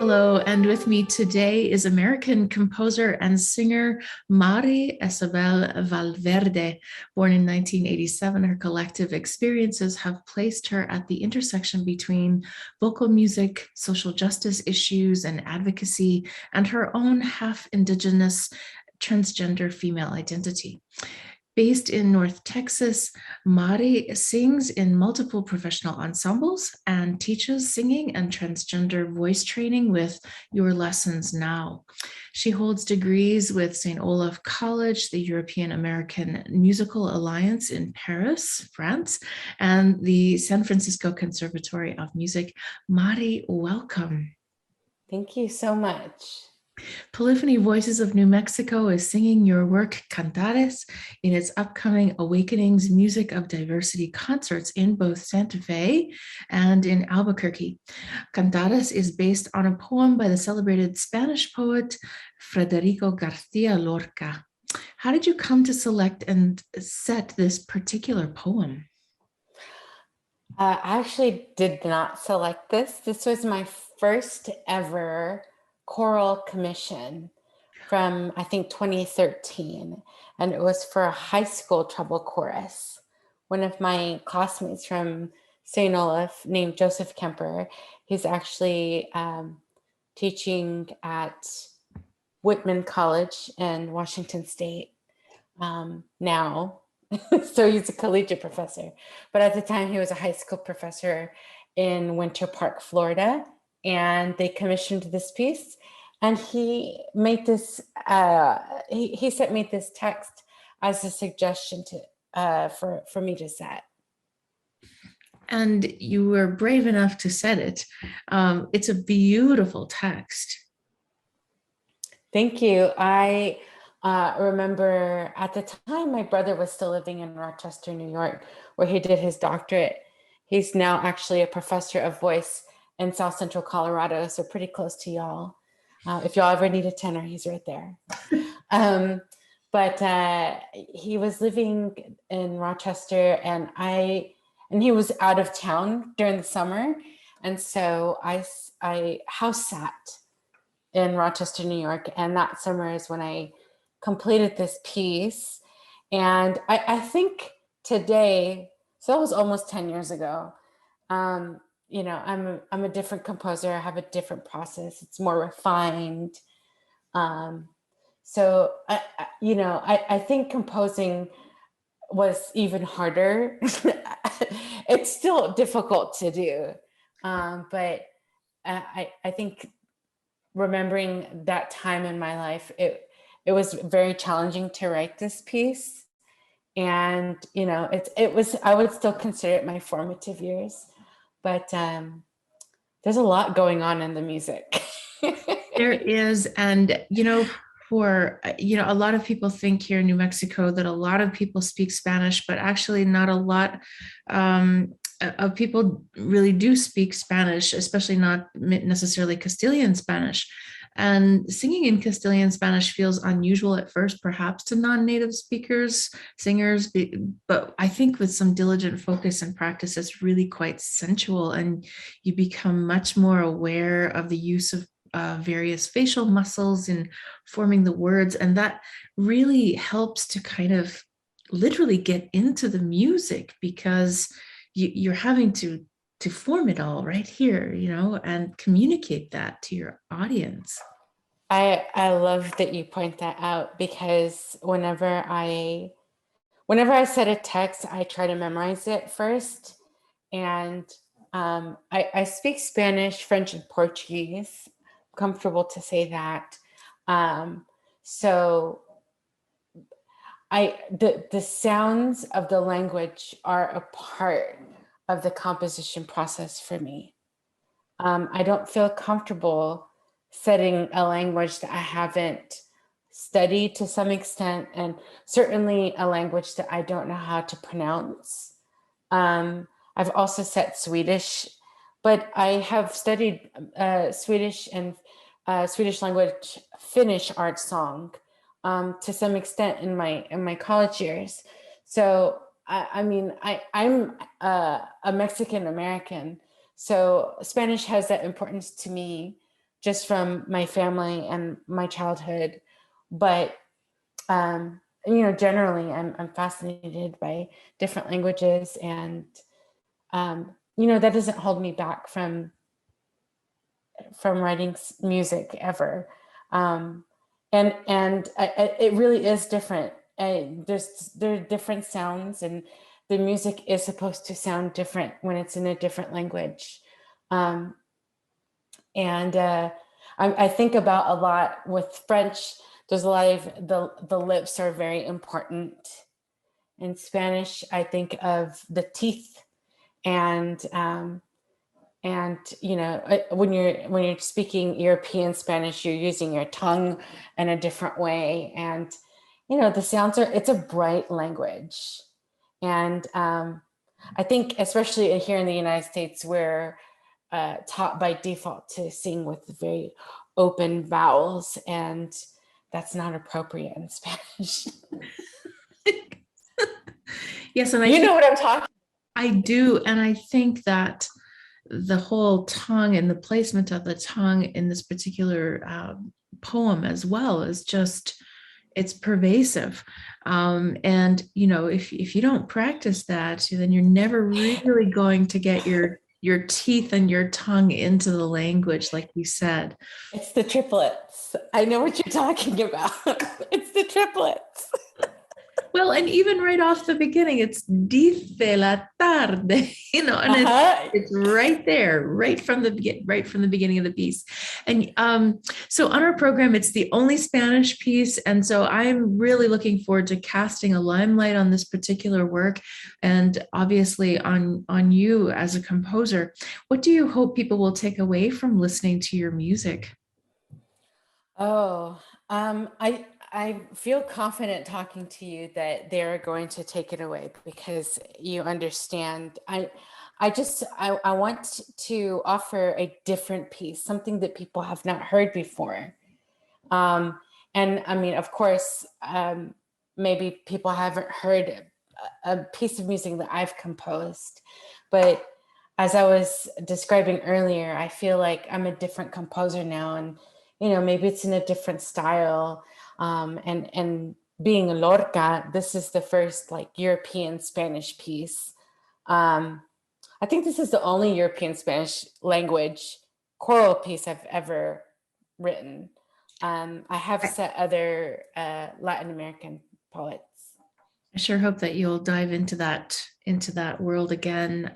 Hello, and with me today is American composer and singer Mari Esabel Valverde. Born in 1987, her collective experiences have placed her at the intersection between vocal music, social justice issues, and advocacy, and her own half Indigenous transgender female identity. Based in North Texas, Mari sings in multiple professional ensembles and teaches singing and transgender voice training with Your Lessons Now. She holds degrees with St. Olaf College, the European American Musical Alliance in Paris, France, and the San Francisco Conservatory of Music. Mari, welcome. Thank you so much. Polyphony Voices of New Mexico is singing your work Cantares in its upcoming Awakenings Music of Diversity concerts in both Santa Fe and in Albuquerque. Cantares is based on a poem by the celebrated Spanish poet Federico Garcia Lorca. How did you come to select and set this particular poem? I actually did not select this. This was my first ever choral commission from, I think, 2013. And it was for a high school treble chorus. One of my classmates from St. Olaf named Joseph Kemper, he's actually teaching at Whitman College in Washington State now. So he's a collegiate professor. But at the time, he was a high school professor in Winter Park, Florida. And they commissioned this piece. And he made this, he sent me this text as a suggestion to for me to set. And you were brave enough to set it. It's a beautiful text. Thank you. I remember at the time my brother was still living in Rochester, New York, where he did his doctorate. He's now actually a professor of voice in South Central Colorado, so pretty close to y'all. If y'all ever need a tenor, he's right there. But he was living in Rochester, and he was out of town during the summer, and so I house sat in Rochester, New York, and that summer is when I completed this piece. And I think today, so that was almost 10 years ago, you know, I'm a different composer. I have a different process. It's more refined. So I think composing was even harder. It's still difficult to do, but I think remembering that time in my life, it was very challenging to write this piece, and you know, I would still consider it my formative years. But there's a lot going on in the music. There is. And, a lot of people think here in New Mexico that a lot of people speak Spanish, but actually not a lot of people really do speak Spanish, especially not necessarily Castilian Spanish. And singing in Castilian Spanish feels unusual at first, perhaps to non-native speakers, singers, but I think with some diligent focus and practice, it's really quite sensual, and you become much more aware of the use of various facial muscles in forming the words. And that really helps to kind of literally get into the music, because you're having to form it all right here, and communicate that to your audience. I love that you point that out, because whenever I set a text, I try to memorize it first. And I speak Spanish, French, and Portuguese. I'm comfortable to say that. So the sounds of the language are a part of the composition process for me. I don't feel comfortable setting a language that I haven't studied to some extent, and certainly a language that I don't know how to pronounce. I've also set Swedish, but I have studied Swedish and Swedish language Finnish art song to some extent in my college years. So I'm a Mexican American, so Spanish has that importance to me just from my family and my childhood. But generally, I'm fascinated by different languages, and that doesn't hold me back from writing music ever. It really is different. There are different sounds, and the music is supposed to sound different when it's in a different language. I think about a lot with French. There's a lot of the lips are very important. In Spanish, I think of the teeth, and when you're speaking European Spanish, you're using your tongue in a different way, and the sounds it's a bright language, and I think especially here in the United States, we're taught by default to sing with very open vowels, and that's not appropriate in Spanish. Yes, and you know what I'm talking. I do, and I think that the whole tongue and the placement of the tongue in this particular poem as well is just, it's pervasive. And if you don't practice that, then you're never really going to get your teeth and your tongue into the language, like you said. It's the triplets. I know what you're talking about. It's the triplets. Well, and even right off the beginning, it's dice la tarde, and it's right there, right from the beginning of the piece. And so on our program, it's the only Spanish piece, and so I'm really looking forward to casting a limelight on this particular work, and obviously on you as a composer. What do you hope people will take away from listening to your music? Oh, I feel confident talking to you that they're going to take it away, because you understand. I want to offer a different piece, something that people have not heard before. And I mean, of course, maybe people haven't heard a piece of music that I've composed, but as I was describing earlier, I feel like I'm a different composer now, and maybe it's in a different style. And being a Lorca, this is the first like European Spanish piece. I think this is the only European Spanish language choral piece I've ever written. I have set other Latin American poets. I sure hope that you'll dive into that world again,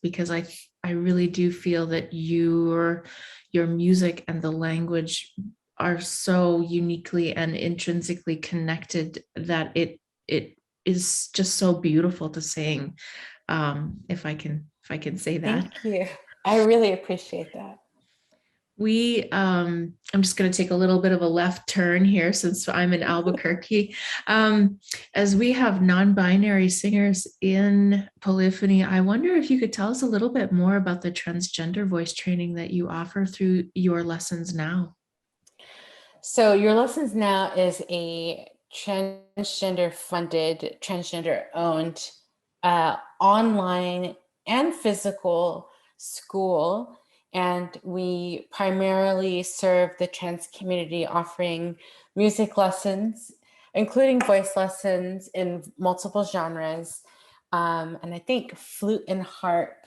because I really do feel that your music and the language are so uniquely and intrinsically connected that it is just so beautiful to sing. If I can say that. Thank you. I really appreciate that. I'm just going to take a little bit of a left turn here since I'm in Albuquerque. As we have non-binary singers in Polyphony, I wonder if you could tell us a little bit more about the transgender voice training that you offer through Your Lessons Now. So Your Lessons Now is a transgender funded, transgender owned online and physical school. And we primarily serve the trans community, offering music lessons, including voice lessons in multiple genres. And I think flute and harp,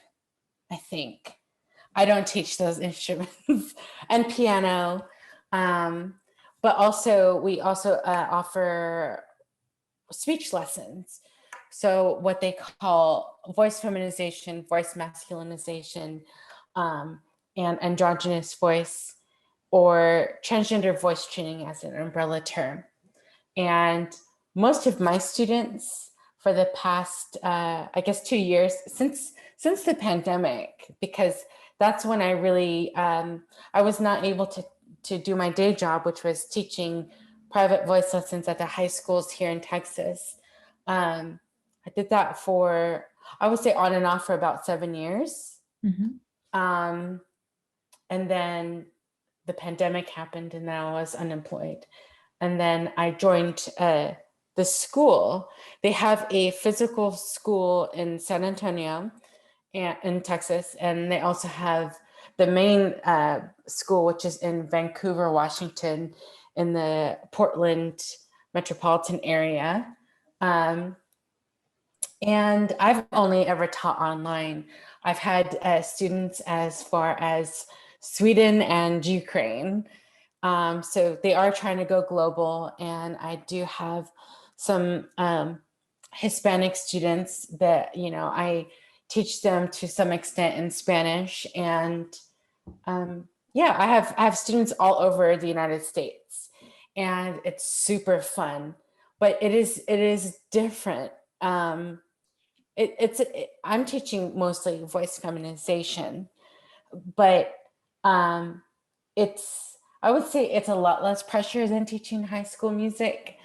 I don't teach those instruments, and piano. But also, we also offer speech lessons. So what they call voice feminization, voice masculinization, and androgynous voice, or transgender voice training as an umbrella term. And most of my students for the past, 2 years since the pandemic, because that's when I really, I was not able to do my day job, which was teaching private voice lessons at the high schools here in Texas. I did that for, I would say on and off for about 7 years. Mm-hmm. And then the pandemic happened, and then I was unemployed. And then I joined the school. They have a physical school in San Antonio in Texas, and they also have the main school, which is in Vancouver, Washington, in the Portland metropolitan area. And I've only ever taught online. I've had students as far as Sweden and Ukraine. So they are trying to go global. And I do have some Hispanic students that, you know, I teach them to some extent in Spanish. And yeah, I have students all over the United States, and it's super fun, but it is different. I'm teaching mostly voice feminization, but I would say it's a lot less pressure than teaching high school music,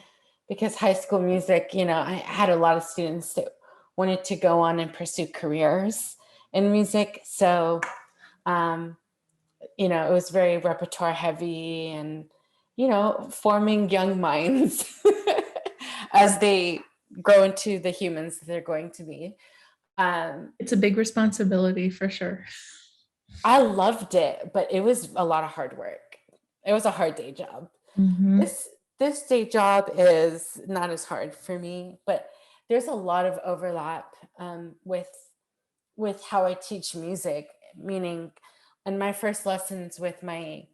because high school music, you know, I had a lot of students that wanted to go on and pursue careers in music. So, you know, it was very repertoire heavy and, you know, forming young minds as they grow into the humans that they're going to be. It's a big responsibility for sure. I loved it, but it was a lot of hard work. It was a hard day job. Mm-hmm. This day job is not as hard for me, but there's a lot of overlap with how I teach music. Meaning, in my first lessons with my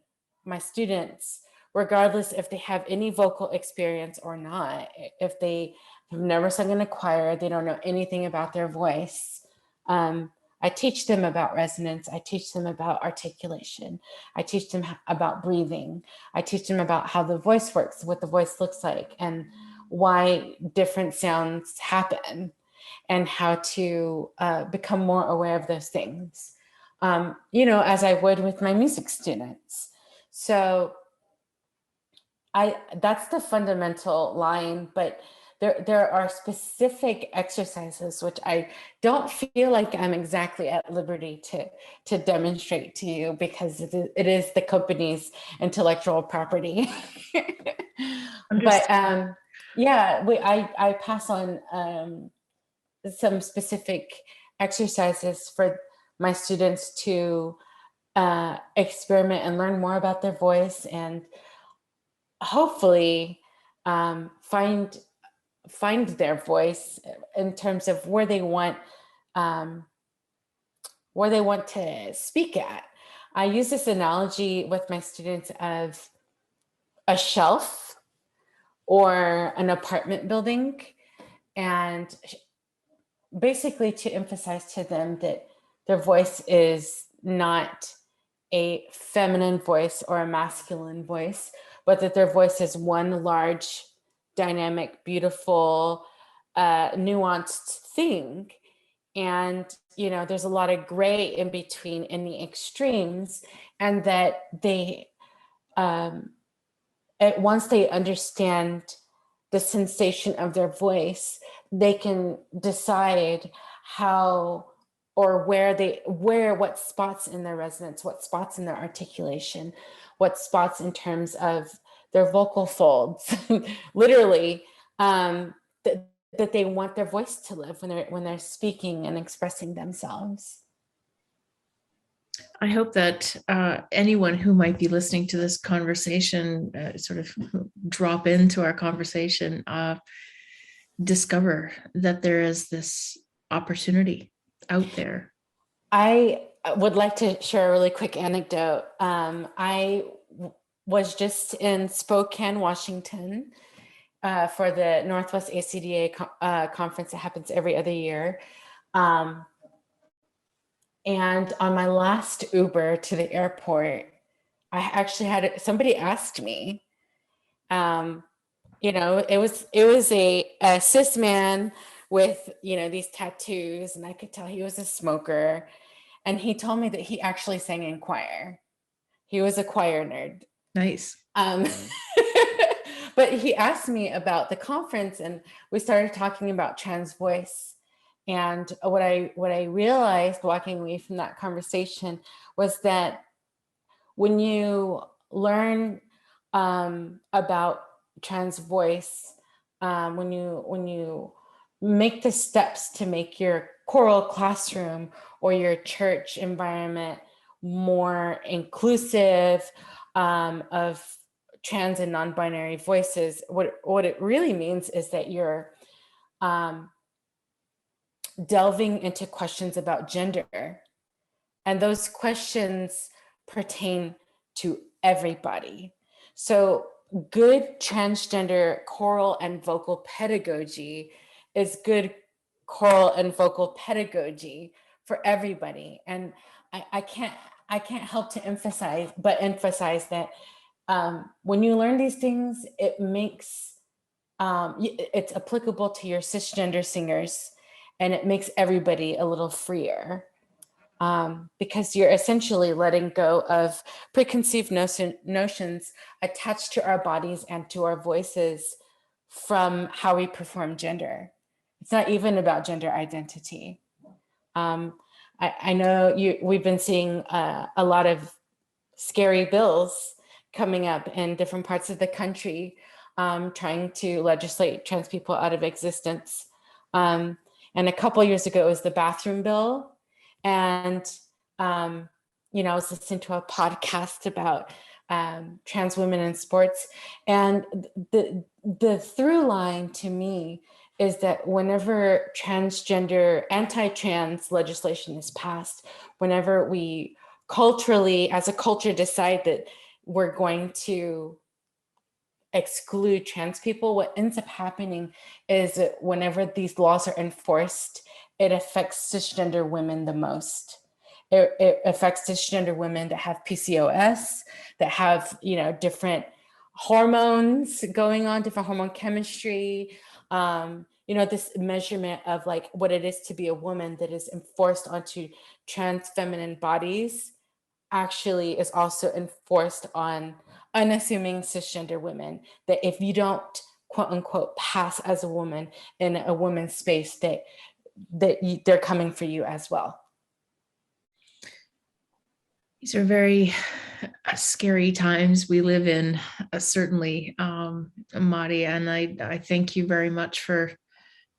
students, regardless if they have any vocal experience or not, if they have never sung in a choir, they don't know anything about their voice. I teach them about resonance. I teach them about articulation. I teach them about breathing. I teach them about how the voice works, what the voice looks like, and why different sounds happen, and how to become more aware of those things, you know, as I would with my music students. So that's the fundamental line, but there are specific exercises which I don't feel like I'm exactly at liberty to demonstrate to you, because it is the company's intellectual property. But yeah, I pass on some specific exercises for my students to experiment and learn more about their voice, and hopefully find their voice in terms of where they want to speak at. I use this analogy with my students of a shelf or an apartment building, and basically to emphasize to them that their voice is not a feminine voice or a masculine voice, but that their voice is one large, dynamic, beautiful, nuanced thing. And, you know, there's a lot of gray in between in the extremes, and that they, once they understand the sensation of their voice, they can decide how or what spots in their resonance, what spots in their articulation, what spots in terms of their vocal folds, literally, that they want their voice to live when they're speaking and expressing themselves. I hope that anyone who might be listening to this conversation sort of drop into our conversation, discover that there is this opportunity out there. I would like to share a really quick anecdote. I was just in Spokane, Washington, for the Northwest ACDA conference that happens every other year. And on my last Uber to the airport, I actually had somebody asked me, you know, it was a cis man with, you know, these tattoos, and I could tell he was a smoker. And he told me that he actually sang in choir. He was a choir nerd. Nice. But he asked me about the conference, and we started talking about trans voice. And what I realized walking away from that conversation was that when you learn about trans voice, when you make the steps to make your choral classroom or your church environment more inclusive of trans and non-binary voices. What it really means is that you're delving into questions about gender. And those questions pertain to everybody. So good transgender choral and vocal pedagogy is good choral and vocal pedagogy for everybody. And I can't help to emphasize that when you learn these things, it makes it's applicable to your cisgender singers, and it makes everybody a little freer. Because you're essentially letting go of preconceived notions attached to our bodies and to our voices from how we perform gender. It's not even about gender identity. I know we've been seeing a lot of scary bills coming up in different parts of the country, trying to legislate trans people out of existence. And a couple years ago, it was the bathroom bill. And, I was listening to a podcast about trans women in sports. And the through line to me is that whenever transgender, anti-trans legislation is passed, whenever we culturally, as a culture, decide that we're going to exclude trans people, what ends up happening is that whenever these laws are enforced, it affects cisgender women the most. It affects cisgender women that have PCOS, that have, different hormones going on, different hormone chemistry, this measurement of like what it is to be a woman that is enforced onto trans feminine bodies actually is also enforced on unassuming cisgender women, that if you don't quote unquote pass as a woman in a woman's space, they're coming for you as well. These are very scary times we live in, certainly, Mari, and I thank you very much for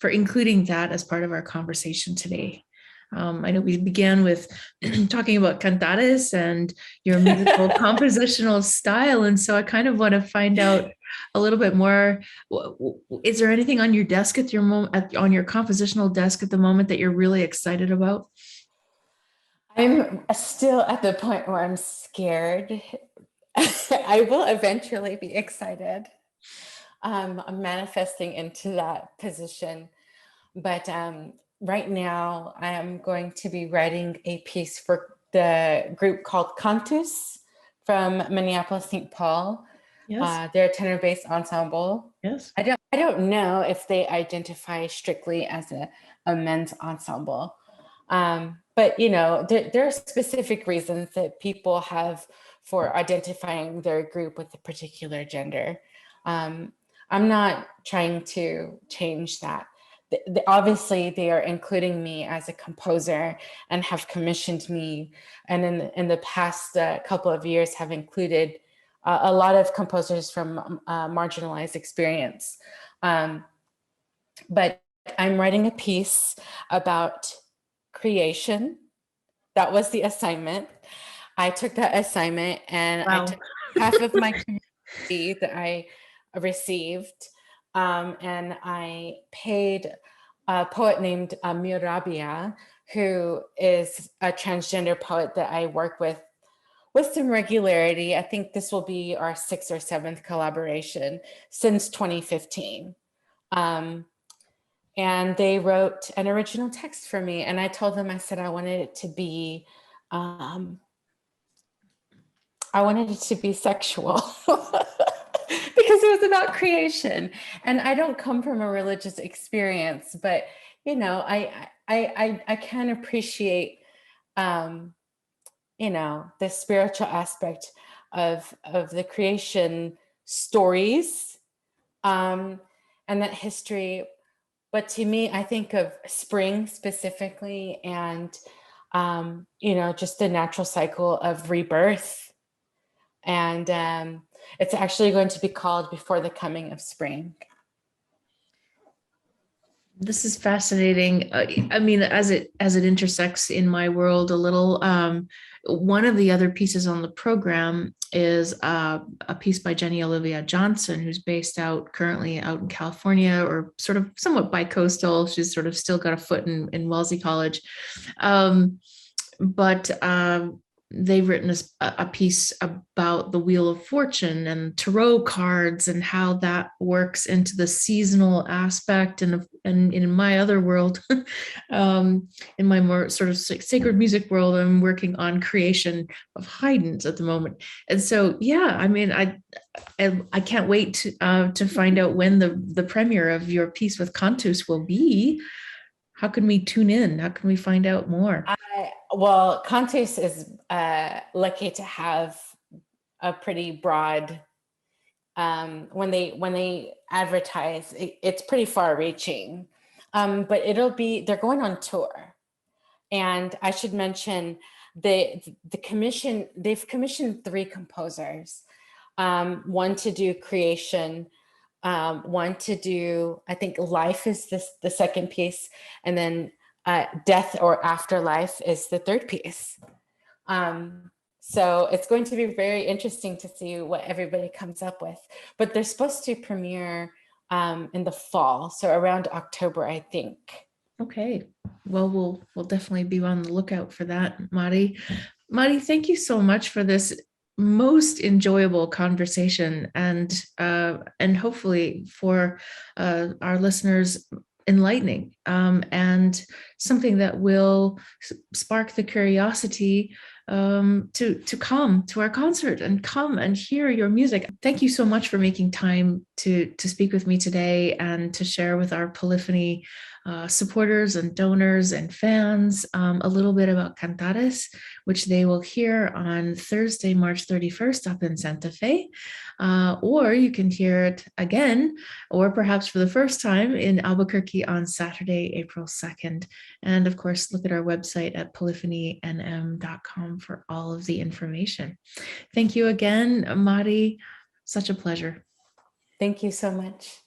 including that as part of our conversation today. I know we began with talking about cantares and your musical compositional style, and so I kind of want to find out a little bit more. Is there anything on your desk on your compositional desk at the moment that you're really excited about? I'm still at the point where I'm scared. I will eventually be excited. I'm manifesting into that position. But right now, I am going to be writing a piece for the group called Cantus from Minneapolis, St. Paul. Yes. They're a tenor-based ensemble. Yes. I don't know if they identify strictly as a men's ensemble. But there are specific reasons that people have for identifying their group with a particular gender. I'm not trying to change that. Obviously, they are including me as a composer and have commissioned me, and in the past couple of years have included a lot of composers from marginalized experience. But I'm writing a piece about creation. That was the assignment. I took that assignment and Wow. I took half of my community that I received, and I paid a poet named Mirabia, who is a transgender poet that I work with some regularity. I think this will be our 6th or 7th collaboration since 2015. And they wrote an original text for me. And I told them, I said, I wanted it to be sexual because it was about creation. And I don't come from a religious experience, but I can appreciate the spiritual aspect of the creation stories, and that history. But to me, I think of spring specifically, and just the natural cycle of rebirth. And it's actually going to be called Before the Coming of Spring. This is fascinating. I mean, as it intersects in my world a little. One of the other pieces on the program is a piece by Jenny Olivia Johnson, who's based out currently out in California, or sort of somewhat bi-coastal. She's sort of still got a foot in Wellesley College, um, but they've written a piece about the Wheel of Fortune and tarot cards and how that works into the seasonal aspect. And in my other world, in my more sort of sacred music world, I'm working on creation of Haydn's at the moment. And so, yeah, I mean, I can't wait to find out when the premiere of your piece with Cantus will be. How can we tune in? How can we find out more? Well, Contes is lucky to have a pretty broad. When they advertise, it's pretty far-reaching. But they're going on tour, and I should mention the commission. They've commissioned 3 composers, one to do creation, one to do, I think, life is the second piece, and then death or afterlife is the third piece. So it's going to be very interesting to see what everybody comes up with. But they're supposed to premiere in the fall, so around October, I think. Okay. Well, we'll definitely be on the lookout for that, Mari. Mari, thank you so much for this most enjoyable conversation, and hopefully for our listeners, enlightening, and something that will spark the curiosity to come to our concert and come and hear your music. Thank you so much for making time to speak with me today and to share with our Polyphony supporters and donors and fans a little bit about Cantares, which they will hear on Thursday, March 31st up in Santa Fe. Or you can hear it again, or perhaps for the first time, in Albuquerque on Saturday, April 2nd. And of course, look at our website at polyphonynm.com for all of the information. Thank you again, Mari. Such a pleasure. Thank you so much.